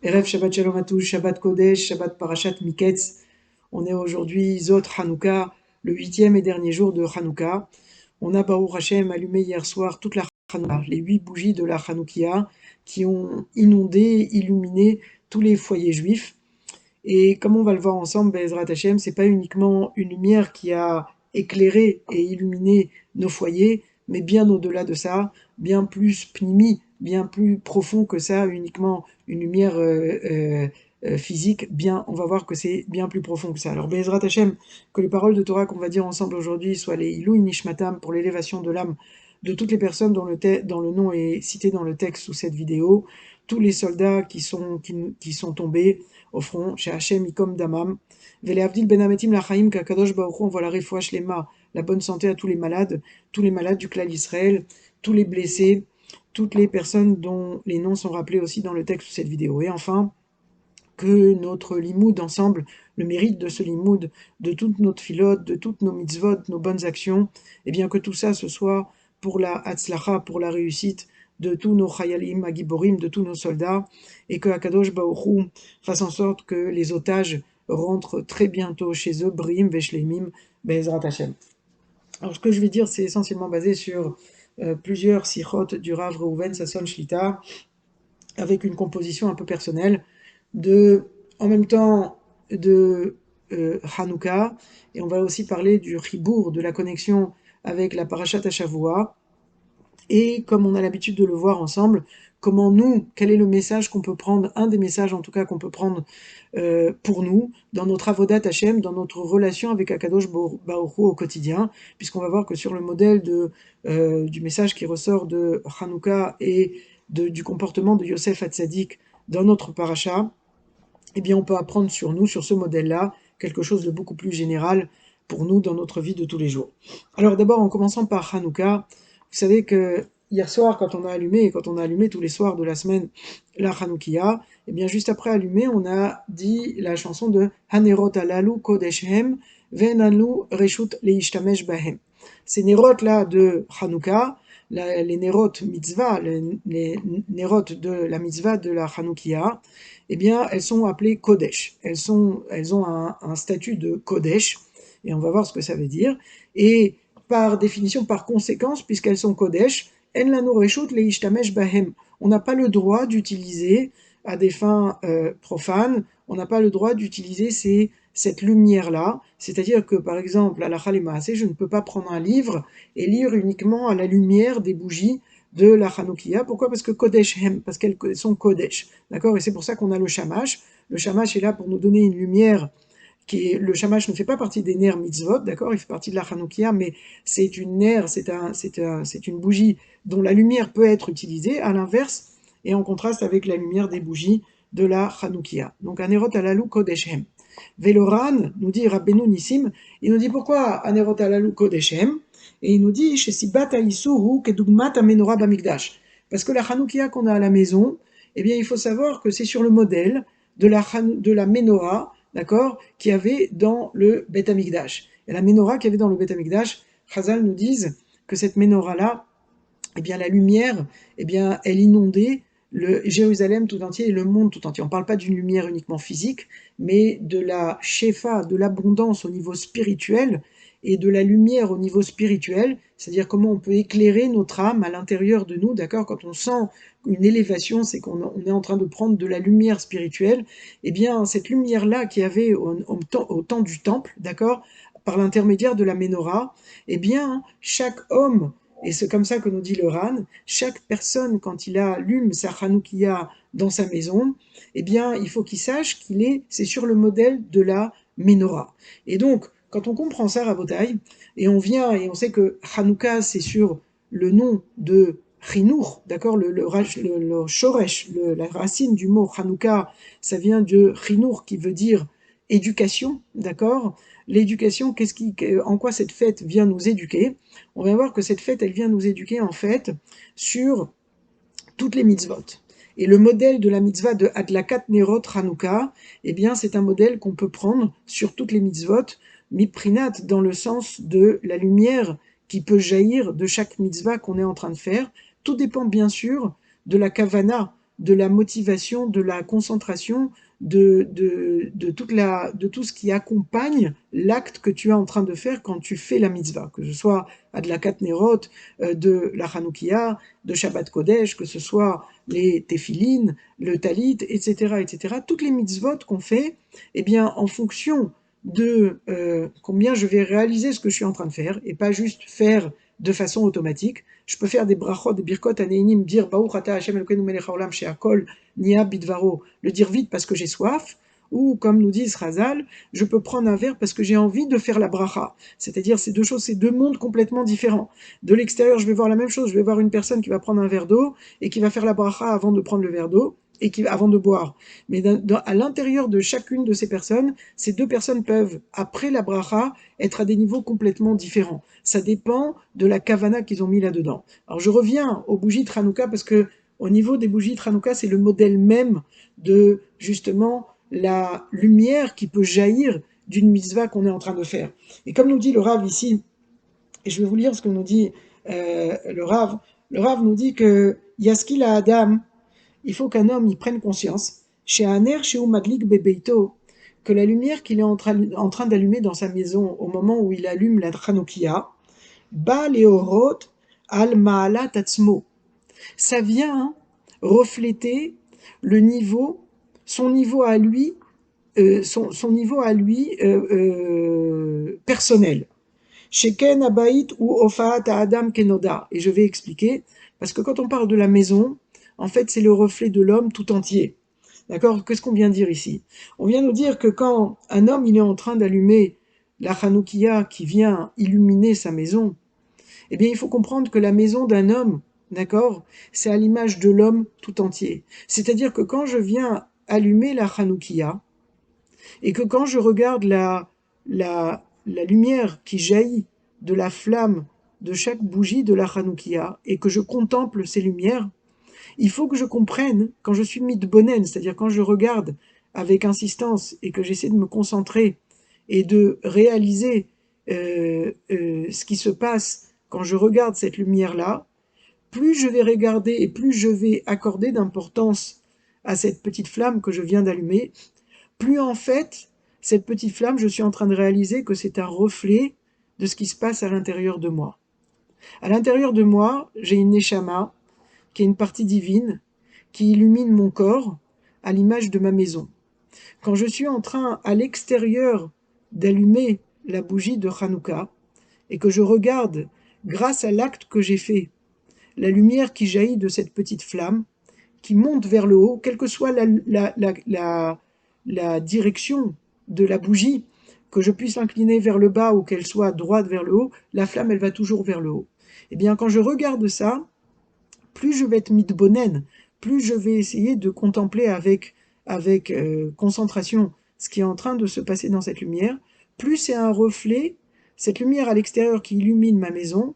Erev Shabbat Shalom à tous, Shabbat Kodesh, Shabbat Parashat Miketz. On est aujourd'hui Zot Hanouka, le 8e et dernier jour de Hanouka. On a Baruch Hashem allumé hier soir toute la Hanouka, les 8 bougies de la Hanoukia qui ont inondé, illuminé tous les foyers juifs. Et comme on va le voir ensemble, Bezrat Hashem, c'est pas uniquement une lumière qui a éclairé et illuminé nos foyers, mais bien au-delà de ça, bien plus pnimi, bien plus profond que ça, uniquement une lumière physique. Bien, on va voir que c'est bien plus profond que ça. Alors Bezrat Hashem, que les paroles de Torah qu'on va dire ensemble aujourd'hui soient les Ilou Nishmatam pour l'élévation de l'âme de toutes les personnes dont le nom est cité dans le texte sous cette vidéo, tous les soldats qui sont tombés au front, chez Hachem Ikom Damam, Veleavdil Ben Ametim Lachaim Kakadosh Baruch Hu, on voit la refouach lema, la bonne santé à tous les malades du clan d'Israël, tous les blessés, toutes les personnes dont les noms sont rappelés aussi dans le texte de cette vidéo. Et enfin, que notre limoud ensemble, le mérite de ce limoud, de toute notre filote, de toutes nos mitzvot, nos bonnes actions, et bien que tout ça ce soit pour la hatzlacha, pour la réussite de tous nos chayalim, agiborim, de tous nos soldats, et que Akadosh Baruch Hu fasse en sorte que les otages rentrent très bientôt chez eux, brim veshleimim, be'ezrat Hashem. Alors ce que je vais dire, c'est essentiellement basé sur plusieurs sichot du Rav Reuven Sasson Shlita, avec une composition un peu personnelle, en même temps de Hanouka, et on va aussi parler du Chibour, de la connexion avec la Parashat Hashavua, et comme on a l'habitude de le voir ensemble, quel est le message qu'on peut prendre, un des messages en tout cas qu'on peut prendre pour nous, dans notre avodat Hashem, dans notre relation avec Akadosh Baruch Hu au quotidien, puisqu'on va voir que sur le modèle du message qui ressort de Hanouka et du comportement de Yosef Hatzadik dans notre paracha, eh bien on peut apprendre sur nous, sur ce modèle-là, quelque chose de beaucoup plus général pour nous dans notre vie de tous les jours. Alors d'abord, en commençant par Hanouka, vous savez que hier soir, quand on a allumé, et quand on a allumé tous les soirs de la semaine la Hanoukia, eh bien juste après allumer, on a dit la chanson de Hanerot alalu kodeshem venanu reshut leishtamesh bahem. Ces nérotes là de Hanouka, les nérotes mitzvah, les nérotes de la mitzvah de la Hanoukia, eh bien elles sont appelées Kodesh. Elles ont un statut de Kodesh, et on va voir ce que ça veut dire. Et par définition, par conséquence, puisqu'elles sont Kodesh, En lanu reshut leishtamesh bahem. On n'a pas le droit d'utiliser à des fins profanes, on n'a pas le droit d'utiliser cette lumière-là. C'est-à-dire que, par exemple, à la Chalémaasé, je ne peux pas prendre un livre et lire uniquement à la lumière des bougies de la Hanoukia. Pourquoi? Parce que Kodesh Hem, parce qu'elles sont Kodesh. D'accord? Et c'est pour ça qu'on a le Shamash. Le Shamash est là pour nous donner une lumière le Shamash ne fait pas partie des nerfs mitzvot, d'accord, il fait partie de la Hanoukia, mais c'est une nerf, c'est une bougie dont la lumière peut être utilisée, à l'inverse, et en contraste avec la lumière des bougies de la Hanoukia. Donc, Anerot alalu kodeshem. Veloran, nous dit Rabbeinu Nissim, il nous dit pourquoi Anerot alalu kodeshem, et il nous dit, chez Sibata Isuru kedugmat amenora bamikdash. Parce que la Hanoukia qu'on a à la maison, eh bien, il faut savoir que c'est sur le modèle de la menorah, d'accord, qu'il y avait dans le Beth Amikdash. Et la menorah qu'il y avait dans le Beth Amikdash, Chazal nous disent que cette menorah-là, eh bien la lumière, eh bien elle inondait le Jérusalem tout entier et le monde tout entier. On ne parle pas d'une lumière uniquement physique, mais de la shefa, de l'abondance au niveau spirituel et de la lumière au niveau spirituel, c'est-à-dire comment on peut éclairer notre âme à l'intérieur de nous, d'accord, quand on sent une élévation, c'est qu'on est en train de prendre de la lumière spirituelle, eh bien cette lumière-là qu'il y avait au temps du temple, d'accord, par l'intermédiaire de la menorah, eh bien chaque homme, et c'est comme ça que nous dit le Ran, chaque personne, quand il allume sa Hanoukia dans sa maison, eh bien, il faut qu'il sache c'est sur le modèle de la menorah. Et donc, quand on comprend ça, Rabotai, et on vient et on sait que Hanouka, c'est sur le nom de Chinour, d'accord, le shoresh, la racine du mot Hanouka, ça vient de Chinour qui veut dire éducation, d'accord. L'éducation, en quoi cette fête vient nous éduquer? On va voir que cette fête, elle vient nous éduquer en fait sur toutes les mitzvot. Et le modèle de la mitzvah de Adlakat Nerot Hanouka, eh bien, c'est un modèle qu'on peut prendre sur toutes les mitzvot, miprinat, dans le sens de la lumière qui peut jaillir de chaque mitzvah qu'on est en train de faire. Tout dépend bien sûr de la kavana, de la motivation, de la concentration, de tout ce qui accompagne l'acte que tu es en train de faire quand tu fais la mitzvah, que ce soit Adlakat Nerot, de la Hanoukia, de Shabbat Kodesh, que ce soit les Téphilines, le Talit, etc., etc. Toutes les mitzvot qu'on fait, eh bien, en fonction de combien je vais réaliser ce que je suis en train de faire, et pas juste faire de façon automatique. Je peux faire des brachot, des birkot, aneinim, dire Baruch ata Hashem Elokeinu melech haolam she'akol nia bidvaro, le dire vite parce que j'ai soif, ou comme nous dit Razal, je peux prendre un verre parce que j'ai envie de faire la bracha. C'est-à-dire ces deux choses, ces deux mondes complètement différents. De l'extérieur, je vais voir la même chose, je vais voir une personne qui va prendre un verre d'eau et qui va faire la bracha avant de prendre le verre d'eau et avant de boire. Mais à l'intérieur de chacune de ces personnes, ces deux personnes peuvent, après la bracha, être à des niveaux complètement différents. Ça dépend de la kavana qu'ils ont mis là-dedans. Alors je reviens aux bougies de Hanouka parce que au niveau des bougies de Hanouka, c'est le modèle même de justement la lumière qui peut jaillir d'une mitzvah qu'on est en train de faire. Et comme nous dit le Rav ici, et je vais vous lire ce que nous dit le Rav nous dit que Yaskil à Adam, il faut qu'un homme y prenne conscience, chez Aner, chez Madlik Bebeito, que la lumière qu'il est en train d'allumer dans sa maison au moment où il allume la Hanoukia, Ba Leorot al Ma'alat Atzmo, ça vient refléter le niveau, son niveau à lui, son niveau à lui personnel. Sheken Abaït ou Ofaat à Adam Kenoda. Et je vais expliquer, parce que quand on parle de la maison, en fait, c'est le reflet de l'homme tout entier. D'accord? Qu'est-ce qu'on vient dire ici? On vient nous dire que quand un homme il est en train d'allumer la Hanoukia qui vient illuminer sa maison, eh bien, il faut comprendre que la maison d'un homme, d'accord, c'est à l'image de l'homme tout entier. C'est-à-dire que quand je viens allumer la Hanoukia, et que quand je regarde la lumière qui jaillit de la flamme de chaque bougie de la Hanoukia, et que je contemple ces lumières, il faut que je comprenne, quand je suis mitbonen, c'est-à-dire quand je regarde avec insistance et que j'essaie de me concentrer et de réaliser ce qui se passe quand je regarde cette lumière-là, plus je vais regarder et plus je vais accorder d'importance à cette petite flamme que je viens d'allumer, plus en fait, cette petite flamme, je suis en train de réaliser que c'est un reflet de ce qui se passe à l'intérieur de moi. À l'intérieur de moi, j'ai une neshama, qui est une partie divine, qui illumine mon corps à l'image de ma maison. Quand je suis en train, à l'extérieur, d'allumer la bougie de Hanouka, et que je regarde, grâce à l'acte que j'ai fait, la lumière qui jaillit de cette petite flamme, qui monte vers le haut, quelle que soit la direction de la bougie, que je puisse l'incliner vers le bas ou qu'elle soit droite vers le haut, la flamme, elle va toujours vers le haut. Eh bien, quand je regarde ça, plus je vais être mitbonen, plus je vais essayer de contempler avec concentration ce qui est en train de se passer dans cette lumière, plus c'est un reflet, cette lumière à l'extérieur qui illumine ma maison,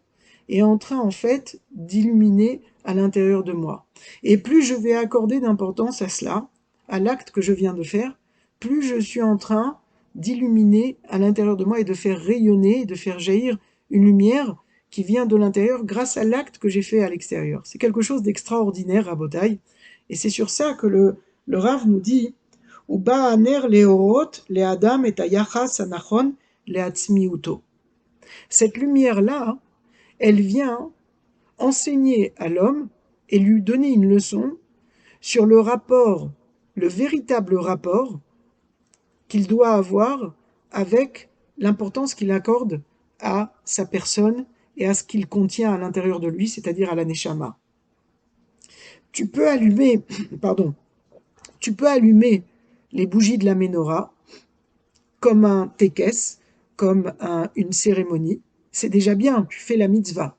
est en train en fait d'illuminer à l'intérieur de moi. Et plus je vais accorder d'importance à cela, à l'acte que je viens de faire, plus je suis en train d'illuminer à l'intérieur de moi et de faire rayonner, de faire jaillir une lumière qui vient de l'intérieur grâce à l'acte que j'ai fait à l'extérieur. C'est quelque chose d'extraordinaire à Botaï. Et c'est sur ça que le Rav nous dit Uba aner leorot le adam et ayachas anachon le atzmiuto. Cette lumière-là, elle vient enseigner à l'homme et lui donner une leçon sur le rapport, le véritable rapport qu'il doit avoir avec l'importance qu'il accorde à sa personne et à ce qu'il contient à l'intérieur de lui, c'est-à-dire à la neshama. Tu peux allumer, pardon, tu peux allumer les bougies de la menorah comme un tekes, comme une cérémonie. C'est déjà bien, tu fais la mitzvah.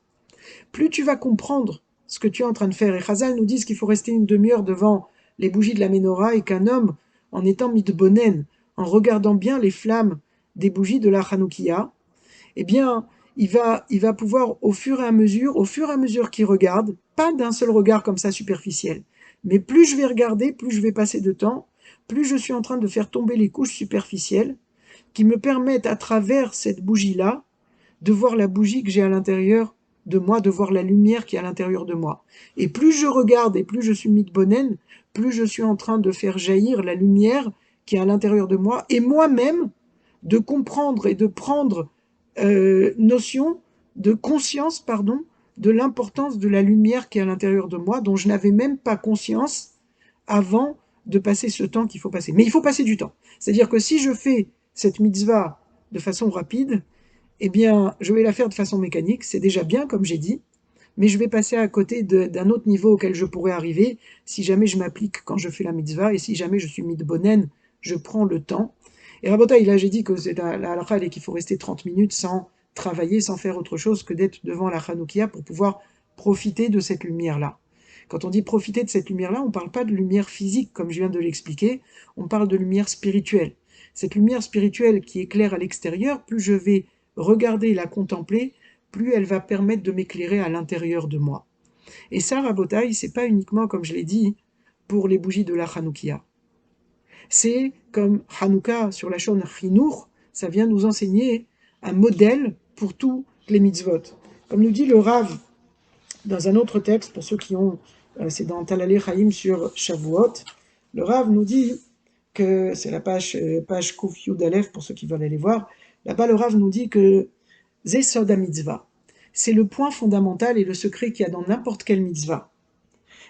Plus tu vas comprendre ce que tu es en train de faire, et Chazal nous dit qu'il faut rester une demi-heure devant les bougies de la menorah et qu'un homme, en étant mitbonen, en regardant bien les flammes des bougies de la Hanoukia, eh bien, il va pouvoir, au fur et à mesure qu'il regarde, pas d'un seul regard comme ça superficiel, mais plus je vais regarder, plus je vais passer de temps, plus je suis en train de faire tomber les couches superficielles qui me permettent, à travers cette bougie-là, de voir la bougie que j'ai à l'intérieur de moi, de voir la lumière qui est à l'intérieur de moi. Et plus je regarde et plus je suis mitbonen, plus je suis en train de faire jaillir la lumière qui est à l'intérieur de moi, et moi-même de comprendre et de prendre notion de conscience, pardon, de l'importance de la lumière qui est à l'intérieur de moi, dont je n'avais même pas conscience avant de passer ce temps qu'il faut passer. Mais il faut passer du temps. C'est-à-dire que si je fais cette mitzvah de façon rapide, eh bien, je vais la faire de façon mécanique. C'est déjà bien, comme j'ai dit, mais je vais passer à côté d'un autre niveau auquel je pourrais arriver si jamais je m'applique quand je fais la mitzvah et si jamais je suis mitbonen, je prends le temps. Et Rabotai, là, j'ai dit que c'est la halakha et qu'il faut rester 30 minutes sans travailler, sans faire autre chose que d'être devant la Hanoukia pour pouvoir profiter de cette lumière-là. Quand on dit profiter de cette lumière-là, on ne parle pas de lumière physique, comme je viens de l'expliquer, on parle de lumière spirituelle. Cette lumière spirituelle qui éclaire à l'extérieur, plus je vais regarder et la contempler, plus elle va permettre de m'éclairer à l'intérieur de moi. Et ça, Rabotai, c'est pas uniquement, comme je l'ai dit, pour les bougies de la Hanoukia. C'est comme Hanouka sur la chaîne Chinour, ça vient nous enseigner un modèle pour tous les mitzvot. Comme nous dit le Rav dans un autre texte, pour ceux qui ont, c'est dans Talalé Chaim sur Shavuot, le Rav nous dit que, c'est la page Kouf Yud Aleph pour ceux qui veulent aller voir, là-bas le Rav nous dit que Zé Soda Mitzvah, c'est le point fondamental et le secret qu'il y a dans n'importe quelle mitzvah.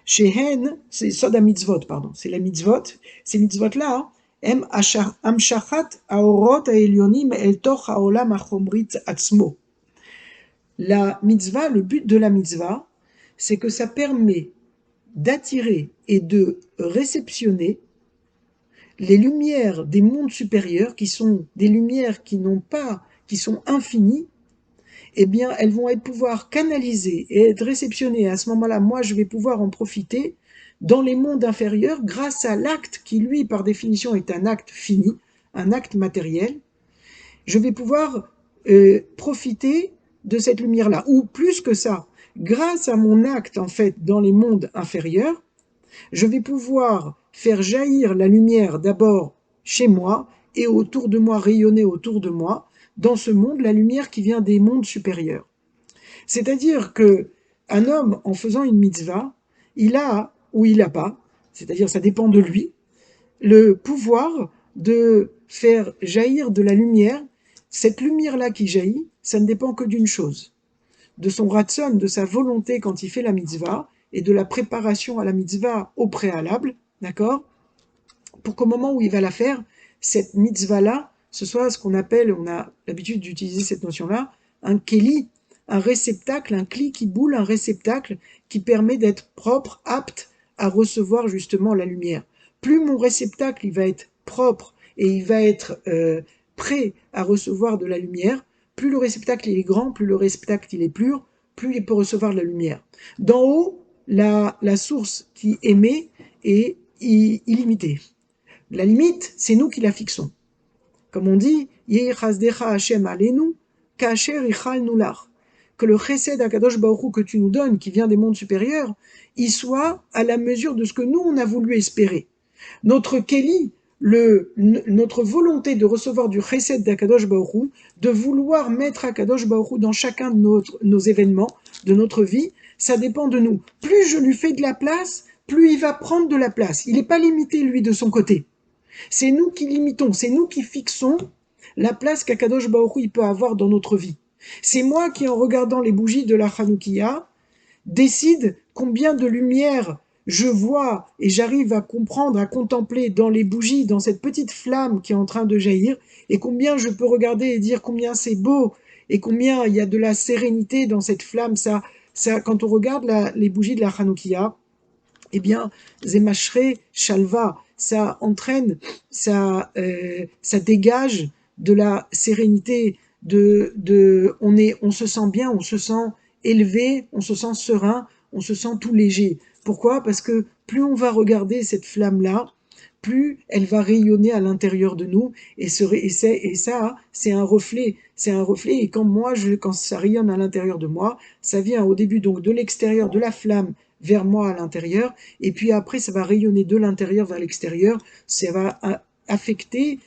Shehen, c'est Soda Mitzvot, pardon, c'est les mitzvot. Ces mitzvot-là, Em Amshachat Aorot Aelionim El Toch Haolam Achomrit Atzmo. La mitzvah, le but de la mitzvah, c'est que ça permet d'attirer et de réceptionner les lumières des mondes supérieurs, qui sont des lumières qui n'ont pas, qui sont infinies. Eh bien, elles vont être pouvoir canaliser et être réceptionnées. À ce moment-là, moi, je vais pouvoir en profiter dans les mondes inférieurs grâce à l'acte qui, lui, par définition, est un acte fini, un acte matériel. Je vais pouvoir profiter de cette lumière-là. Ou plus que ça, grâce à mon acte, en fait, dans les mondes inférieurs, je vais pouvoir faire jaillir la lumière d'abord chez moi et autour de moi, rayonner autour de moi, dans ce monde, la lumière qui vient des mondes supérieurs. C'est-à-dire que un homme, en faisant une mitzvah, il a, ou il n'a pas, c'est-à-dire ça dépend de lui, le pouvoir de faire jaillir de la lumière. Cette lumière-là qui jaillit, ça ne dépend que d'une chose, de son ratson, de sa volonté quand il fait la mitzvah, et de la préparation à la mitzvah au préalable, d'accord, pour qu'au moment où il va la faire, cette mitzvah-là, ce soit ce qu'on appelle, on a l'habitude d'utiliser cette notion-là, un keli, un réceptacle, un kli qui boule, un réceptacle qui permet d'être propre, apte à recevoir justement la lumière. Plus mon réceptacle il va être propre et il va être prêt à recevoir de la lumière, plus le réceptacle il est grand, plus le réceptacle il est pur, plus il peut recevoir de la lumière. D'en haut, la source qui émet est illimitée. La limite, c'est nous qui la fixons. Comme on dit, Hashem alenu, kacher ichal nular. Que le chesed Akadosh Baruch Hu que tu nous donnes, qui vient des mondes supérieurs, il soit à la mesure de ce que nous, on a voulu espérer. Notre Kéli, notre volonté de recevoir du chesed d'Akadosh Baruch Hu, de vouloir mettre Akadosh Baruch Hu dans chacun de nos événements, de notre vie, ça dépend de nous. Plus je lui fais de la place, plus il va prendre de la place. Il n'est pas limité, lui, de son côté. C'est nous qui limitons, c'est nous qui fixons la place qu'Akadosh Baruch Hu il peut avoir dans notre vie. C'est moi qui, en regardant les bougies de la Hanoukia, décide combien de lumière je vois et j'arrive à comprendre, à contempler dans les bougies, dans cette petite flamme qui est en train de jaillir, et combien je peux regarder et dire combien c'est beau, et combien il y a de la sérénité dans cette flamme. Ça, quand on regarde les bougies de la Hanoukia, eh bien, Zemashre Shalva, ça entraîne, ça dégage de la sérénité, on se sent bien, on se sent élevé, on se sent serein, on se sent tout léger. Pourquoi? Parce que plus on va regarder cette flamme-là, plus elle va rayonner à l'intérieur de nous, et ça, c'est un reflet, et quand ça rayonne à l'intérieur de moi, ça vient au début donc de l'extérieur, de la flamme, vers moi à l'intérieur, et puis après ça va rayonner de l'intérieur vers l'extérieur, ça va affecter,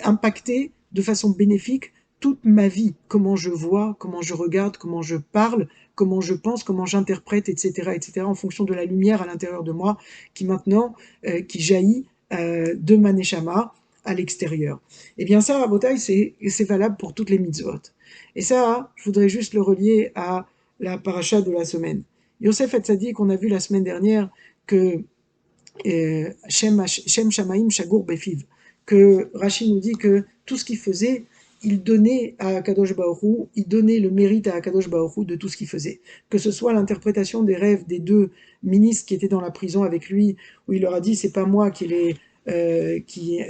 impacter de façon bénéfique toute ma vie, comment je vois, comment je regarde, comment je parle, comment je pense, comment j'interprète, etc., etc., en fonction de la lumière à l'intérieur de moi qui maintenant, qui jaillit de ma neshama à l'extérieur. Et bien ça, Rabotai, c'est valable pour toutes les mitzvot. Et ça, je voudrais juste le relier à la paracha de la semaine. Yosef Hatzadik, qu'on a vu la semaine dernière que Shem Shamaim Shagur Befiv, que Rashi nous dit que tout ce qu'il faisait, il donnait à Kadosh Baruch Hu, il donnait le mérite à Kadosh Baruch Hu de tout ce qu'il faisait. Que ce soit l'interprétation des rêves des deux ministres qui étaient dans la prison avec lui, où il leur a dit c'est pas moi qui les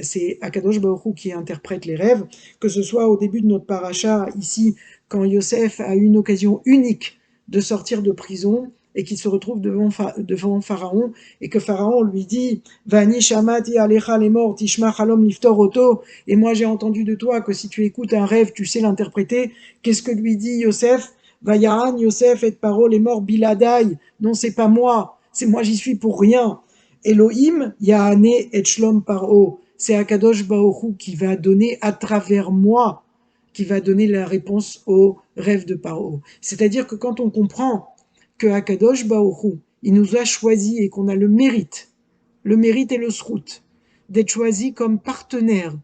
c'est Akadosh Baruch Hu qui interprète les rêves, que ce soit au début de notre paracha ici, quand Yosef a eu une occasion unique de sortir de prison et qu'il se retrouve devant Pharaon et que Pharaon lui dit Vani shamati alecha lemor tishma chalom liftor oto, et moi j'ai entendu de toi que si tu écoutes un rêve tu sais l'interpréter. Qu'est-ce que lui dit Yosef? Vayaran Yosef et paro lemor biladai, non c'est pas moi, c'est moi j'y suis pour rien. Elohim Yahane et Shlom Paro, c'est Akadosh Baruch Hu qui va donner à travers moi, qui va donner la réponse au rêve de Paro. C'est-à-dire que quand on comprend que Akadosh Baruch Hu, il nous a choisis et qu'on a le mérite et le srout, d'être choisis comme partenaires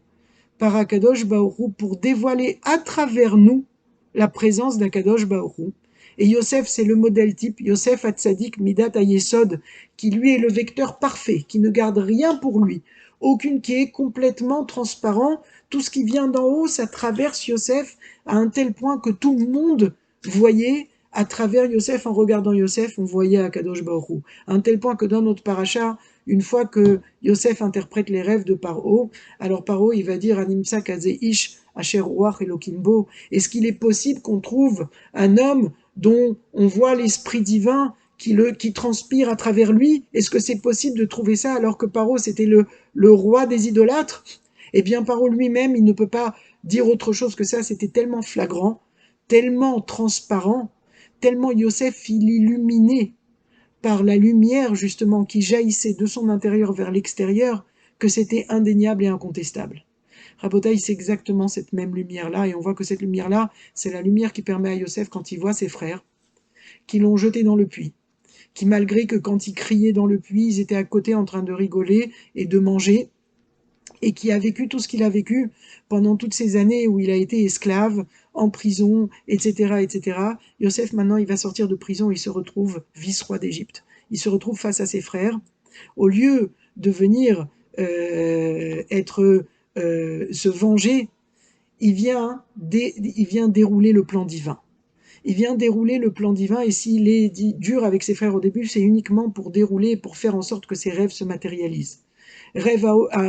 par Akadosh Baruch Hu pour dévoiler à travers nous la présence d'Akadosh Baruch Hu. Et Yosef, c'est le modèle type, Yosef Hatzadik Midat Hayesod, qui lui est le vecteur parfait, qui ne garde rien pour lui, qui est complètement transparent. Tout ce qui vient d'en haut, ça traverse Yosef à un tel point que tout le monde voyait à travers Yosef, en regardant Yosef, on voyait Akadosh Baruch Hu. À un tel point que dans notre paracha, une fois que Yosef interprète les rêves de Paro, alors Paro, il va dire Animsa Kazeish Asher Ruach Elokimbo. Est-ce qu'il est possible qu'on trouve un homme dont on voit l'esprit divin qui transpire à travers lui? Est-ce que c'est possible de trouver ça alors que Paro, c'était le roi des idolâtres? Eh bien, Paro lui-même, il ne peut pas dire autre chose que ça. C'était tellement flagrant, tellement transparent, tellement Yosef, il illuminait par la lumière justement qui jaillissait de son intérieur vers l'extérieur, que c'était indéniable et incontestable. Rabotaï, c'est exactement cette même lumière-là, et on voit que cette lumière-là, c'est la lumière qui permet à Yosef, quand il voit ses frères, qui l'ont jeté dans le puits, qui malgré que quand ils criaient dans le puits, ils étaient à côté en train de rigoler et de manger, et qui a vécu tout ce qu'il a vécu pendant toutes ces années où il a été esclave, en prison, etc., etc. Yosef, maintenant, il va sortir de prison, il se retrouve vice-roi d'Égypte. Il se retrouve face à ses frères. Au lieu de venir se venger, il vient dérouler le plan divin. Il vient dérouler le plan divin, et s'il est dur avec ses frères au début, c'est uniquement pour dérouler, pour faire en sorte que ses rêves se matérialisent.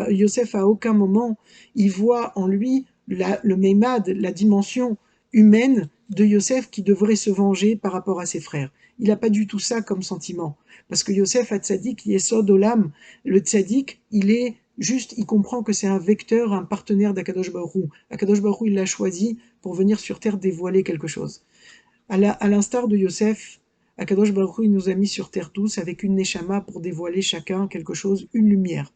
Yosef, à aucun moment, il voit en lui le mémad, la dimension humaine de Yosef qui devrait se venger par rapport à ses frères. Il n'a pas du tout ça comme sentiment. Parce que Yosef a tzaddik, yesod olam. Le tzaddik, il comprend que c'est un vecteur, un partenaire d'Akadosh Baruch Hu. Akadosh Baruch Hu, il l'a choisi pour venir sur terre dévoiler quelque chose. À l'instar de Yosef, Akadosh Baruch Hu, il nous a mis sur terre tous avec une neshama pour dévoiler chacun quelque chose, une lumière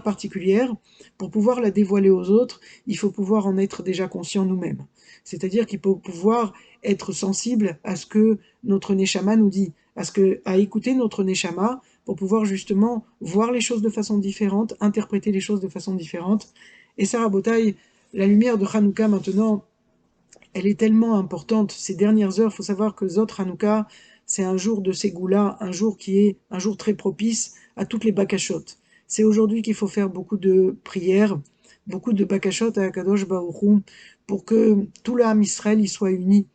particulière. Pour pouvoir la dévoiler aux autres, il faut pouvoir en être déjà conscient nous-mêmes. C'est-à-dire qu'il faut pouvoir être sensible à ce que notre neshama nous dit, à écouter notre neshama pour pouvoir justement voir les choses de façon différente, interpréter les choses de façon différente. Et ça, Rabotai, la lumière de Hanouka maintenant, elle est tellement importante. Ces dernières heures, il faut savoir que Zot Hanouka, c'est un jour de Ségoula, un jour qui est un jour très propice à toutes les bakashot. C'est aujourd'hui qu'il faut faire beaucoup de prières, beaucoup de bakashot à Akadosh Baruch Hu, pour que tout l'âme Israël y soit uni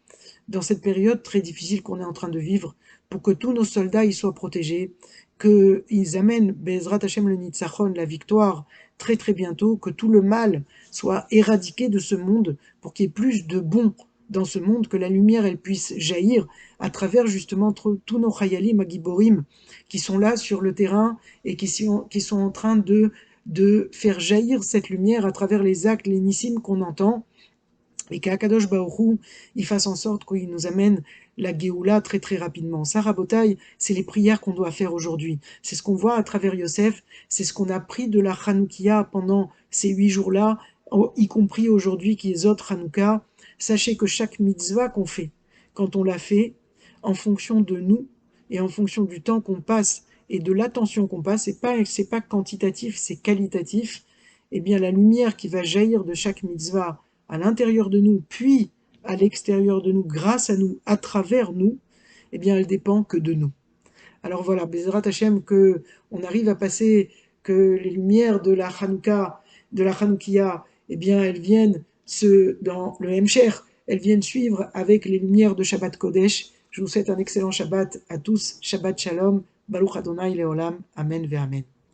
dans cette période très difficile qu'on est en train de vivre, pour que tous nos soldats y soient protégés, qu'ils amènent Bezrat Hashem le Nitzachon, la victoire, très très bientôt, que tout le mal soit éradiqué de ce monde, pour qu'il y ait plus de bon dans ce monde, que la lumière elle puisse jaillir à travers justement tous nos Chayalim Agiborim qui sont là sur le terrain et qui sont en train de faire jaillir cette lumière à travers les actes, les nissim qu'on entend, et qu'Akadosh Baruch Hu, il fasse en sorte qu'il nous amène la Géoula très très rapidement. Ça, Rabotai, c'est les prières qu'on doit faire aujourd'hui. C'est ce qu'on voit à travers Yosef, c'est ce qu'on a pris de la Hanoukia pendant ces 8 jours-là, y compris aujourd'hui qui est Zot Hanouka. Sachez que chaque mitzvah qu'on fait, quand on l'a fait, en fonction de nous et en fonction du temps qu'on passe et de l'attention qu'on passe, c'est pas quantitatif, c'est qualitatif, eh bien la lumière qui va jaillir de chaque mitzvah à l'intérieur de nous, puis à l'extérieur de nous, grâce à nous, à travers nous, eh bien elle dépend que de nous. Alors voilà, Bezrat Hashem, que on arrive à passer, que les lumières de la Hanouka, de la Hanoukia, eh bien elles viennent dans le Hemcher, elles viennent suivre avec les lumières de Shabbat Kodesh. Je vous souhaite un excellent Shabbat à tous, Shabbat Shalom, Baruch Adonai Leolam, Amen ve Amen.